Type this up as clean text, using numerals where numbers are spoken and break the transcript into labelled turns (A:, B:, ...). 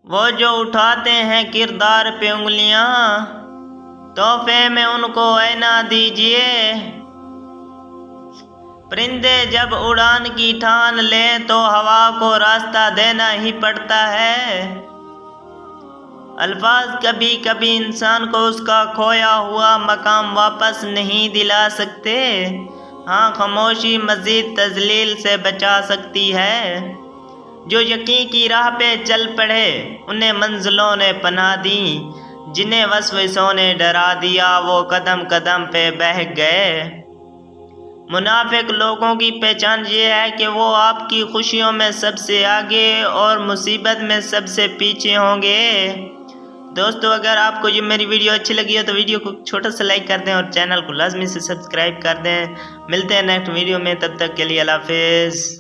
A: وہ جو اٹھاتے ہیں کردار پہ انگلیاں، تحفے میں ان کو اے نہ دیجیے۔ پرندے جب اڑان کی ٹھان لیں تو ہوا کو راستہ دینا ہی پڑتا ہے۔ الفاظ کبھی کبھی انسان کو اس کا کھویا ہوا مقام واپس نہیں دلا سکتے، ہاں خاموشی مزید تذلیل سے بچا سکتی ہے۔ جو یقین کی راہ پہ چل پڑے انہیں منزلوں نے پناہ دی، جنہیں وسوسوں نے ڈرا دیا وہ قدم قدم پہ بہک گئے۔ منافق لوگوں کی پہچان یہ ہے کہ وہ آپ کی خوشیوں میں سب سے آگے اور مصیبت میں سب سے پیچھے ہوں گے۔ دوستو اگر آپ کو یہ میری ویڈیو اچھی لگی ہو تو ویڈیو کو چھوٹا سا لائک کر دیں اور چینل کو لازمی سے سبسکرائب کر دیں۔ ملتے ہیں نیکسٹ ویڈیو میں، تب تک کے لیے اللہ حافظ۔